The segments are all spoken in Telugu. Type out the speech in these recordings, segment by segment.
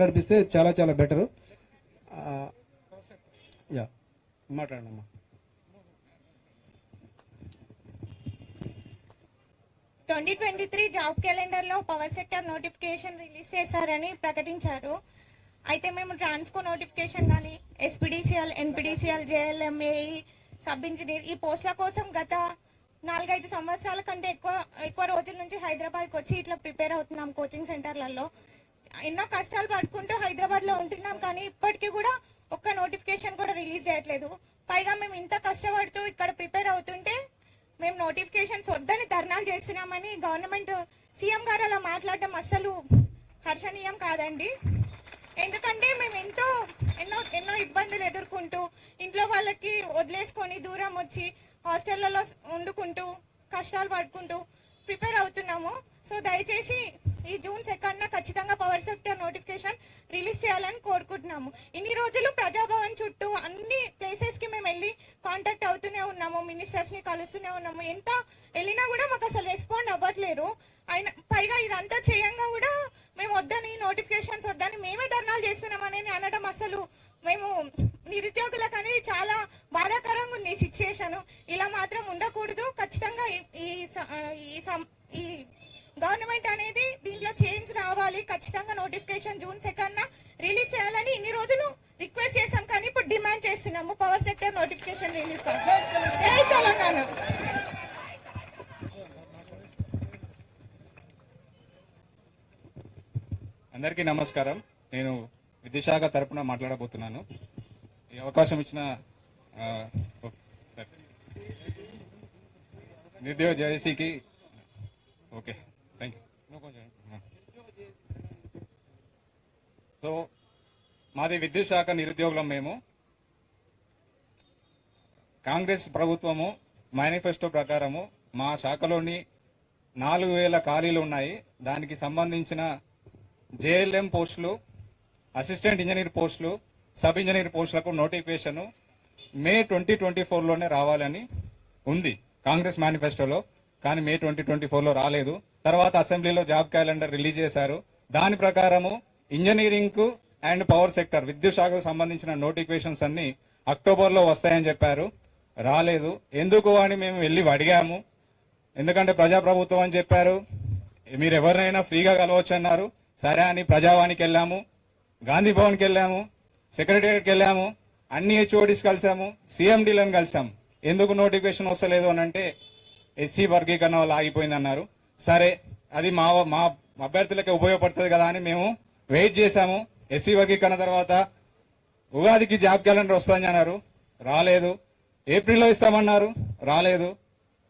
నడిపిస్తే చాలా చాలా బెటర్. యా మాట్లాడమ్మా. ట్వంటీ 2023 జాబ్ క్యాలెండర్ లో పవర్ సెక్టర్ నోటిఫికేషన్ రిలీజ్ చేశారని ప్రకటించారు. అయితే మేము ట్రాన్స్కో నోటిఫికేషన్ కానీ ఎస్పీడీసీఎల్, ఎన్పీడీసీఎల్, జేఎల్ఎంఏఈ, సబ్ ఇంజనీర్ ఈ పోస్టుల కోసం గత 4-5 సంవత్సరాల కంటే ఎక్కువ రోజుల నుంచి హైదరాబాద్కి వచ్చి ఇట్లా ప్రిపేర్ అవుతున్నాం. కోచింగ్ సెంటర్లలో ఎన్నో కష్టాలు పడుకుంటూ హైదరాబాద్ లో ఉంటున్నాం, కానీ ఇప్పటికీ కూడా ఒక్క నోటిఫికేషన్ కూడా రిలీజ్ చేయట్లేదు. పైగా మేము ఇంత కష్టపడుతూ ఇక్కడ ప్రిపేర్ అవుతుంటే మేము నోటిఫికేషన్స్ వద్దని ధర్నాలు చేస్తున్నామని గవర్నమెంట్ సీఎం గారు అలా మాట్లాడడం అస్సలు హర్షణీయం కాదండి. ఎందుకంటే మేము ఎన్నో ఇబ్బందులు ఎదుర్కొంటూ ఇంట్లో వాళ్ళకి వదిలేసుకొని దూరం వచ్చి హాస్టళ్లలో వండుకుంటూ కష్టాలు పడుకుంటూ ప్రిపేర్ అవుతున్నాము. సో దయచేసి ఈ జూన్ 2న ఖచ్చితంగా పవర్ సెక్టర్ నోటిఫికేషన్ రిలీజ్ చేయాలని కోరుకుంటున్నాము. ఇన్ని రోజులు ప్రజాభవన్ చుట్టూ అన్ని ప్లేసెస్ కి మేము వెళ్ళి కాంటాక్ట్ అవుతూనే ఉన్నాము, మినిస్టర్స్ ని కలుస్తూనే ఉన్నాము. ఎంత వెళ్ళినా కూడా మాకు అసలు రెస్పాండ్ అవ్వట్లేరు. పైగా ఇదంతా చేయంగా కూడా మేము వద్దని, నోటిఫికేషన్స్ వద్దని మేమే ధర్నాలు చేస్తున్నామని అనడం అసలు మేము నిరుద్యోగులకు అనేది చాలా బాధాకరంగా ఉంది ఈ సిచ్యుయేషన్. ఇలా మాత్రం ఉండకూడదు. ఖచ్చితంగా ఈ గవర్నమెంట్ అనేది దీంట్లో చేంజ్ రావాలి. ఖచ్చితంగా నోటిఫికేషన్ జూన్ 2న రిలీజ్ చేయాలని ఇన్ని రోజులు రిక్వెస్ట్ చేశాం, కానీ ఇప్పుడు డిమాండ్ చేస్తున్నాము పవర్ సెక్టర్ నోటిఫికేషన్ రిలీజ్ కావాలి. తెలంగాణ. అందరికీ నమస్కారం. నేను విద్యాశాఖ తరపున మాట్లాడబోతున్నాను. ఈ అవకాశం ఇచ్చిన నిరుద్యోగ జేఏసీకి ఓకే థ్యాంక్ యూ. సో మాది విద్యుత్ శాఖ నిరుద్యోగులం. మేము కాంగ్రెస్ ప్రభుత్వము మేనిఫెస్టో ప్రకారము మా శాఖలోని 4000 ఖాళీలు ఉన్నాయి. దానికి సంబంధించిన జేఎల్ఎం పోస్టులు, అసిస్టెంట్ ఇంజనీర్ పోస్టులు, సబ్ ఇంజనీర్ పోస్టులకు నోటిఫికేషన్ మే 2024లోనే రావాలని ఉంది కాంగ్రెస్ మేనిఫెస్టోలో. కానీ మే 2024లో రాలేదు. తర్వాత అసెంబ్లీలో జాబ్ క్యాలెండర్ రిలీజ్ చేశారు. దాని ప్రకారము ఇంజనీరింగ్ కు అండ్ పవర్ సెక్టర్ విద్యుత్ శాఖకు సంబంధించిన నోటిఫికేషన్స్ అన్ని అక్టోబర్లో వస్తాయని చెప్పారు. రాలేదు. ఎందుకు అని మేము వెళ్ళి అడిగాము. ఎందుకంటే ప్రజాప్రభుత్వం అని చెప్పారు, మీరు ఎవరినైనా ఫ్రీగా కలవచ్చు అన్నారు. సరే అని ప్రజావానికి వెళ్ళాము, గాంధీ భవన్కి వెళ్ళాము, సెక్రటేరియట్కి వెళ్ళాము, అన్ని హెచ్ఓడిస్ కలిసాము, సీఎండీలను కలిసాము. ఎందుకు నోటిఫికేషన్ వస్తలేదు అని అంటే ఎస్సీ వర్గీకరణ వల్ల ఆగిపోయింది అన్నారు. సరే అది మా అభ్యర్థులకి ఉపయోగపడుతుంది కదా అని మేము వెయిట్ చేశాము. ఎస్సీ వర్గీకరణ తర్వాత ఉగాదికి జాబ్ క్యాలెండర్ వస్తుందని అన్నారు, రాలేదు. ఏప్రిల్లో ఇస్తామన్నారు, రాలేదు.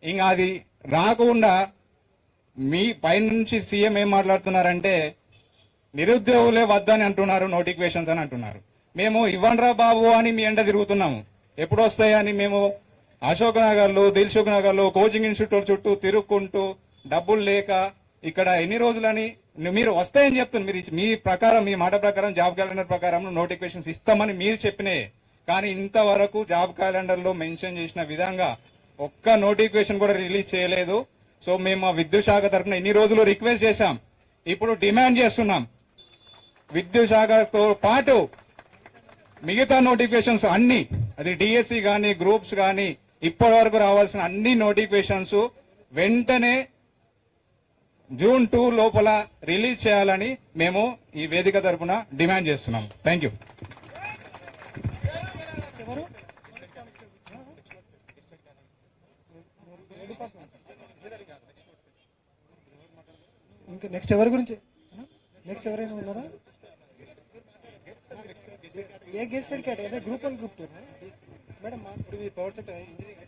ఇంకా అది రాకుండా మీ పైనుంచి సీఎం ఏం మాట్లాడుతున్నారంటే నిరుద్యోగులే వద్దని అంటున్నారు, నోటిఫికేషన్స్ అని అంటున్నారు. మేము ఇవ్వండ్రా బాబు అని మీ ఎండ తిరుగుతున్నాము. ఎప్పుడు వస్తాయని మేము అశోక్ నగర్లు, దిల్సుఖ్ నగర్లు, కోచింగ్ ఇన్స్టిట్యూట్ చుట్టూ తిరుక్కుంటూ డబ్బులు లేక ఇక్కడ ఎన్ని రోజులని మీరు వస్తాయని చెప్తున్నారు. మీరు మీ ప్రకారం, మీ మాట ప్రకారం జాబ్ క్యాలెండర్ ప్రకారం నోటిఫికేషన్స్ ఇస్తామని మీరు చెప్పినే, కానీ ఇంతవరకు జాబ్ క్యాలెండర్ లో మెన్షన్ చేసిన విధంగా ఒక్క నోటిఫికేషన్ కూడా రిలీజ్ చేయలేదు. సో మేము మా విద్యుత్ శాఖ తరఫున ఇన్ని రోజులు రిక్వెస్ట్ చేశాం, ఇప్పుడు డిమాండ్ చేస్తున్నాం. విద్యుత్ శాఖతో పాటు మిగతా నోటిఫికేషన్స్ అన్ని, అది డిఎస్సి కానీ గ్రూప్స్ కానీ ఇప్పటి వరకు రావాల్సిన అన్ని నోటిఫికేషన్స్ వెంటనే జూన్ 2 లోపల రిలీజ్ చేయాలని మేము ఈ వేదిక తరఫున డిమాండ్ చేస్తున్నాం. Thank you. ఇంకా నెక్స్ట్ ఎవరి గురించి, నెక్స్ట్ ఎవరైనా ఉన్నారా? ఏ గెస్ట్ క్యాట్ group 1 group 2 madam? Power sector engineering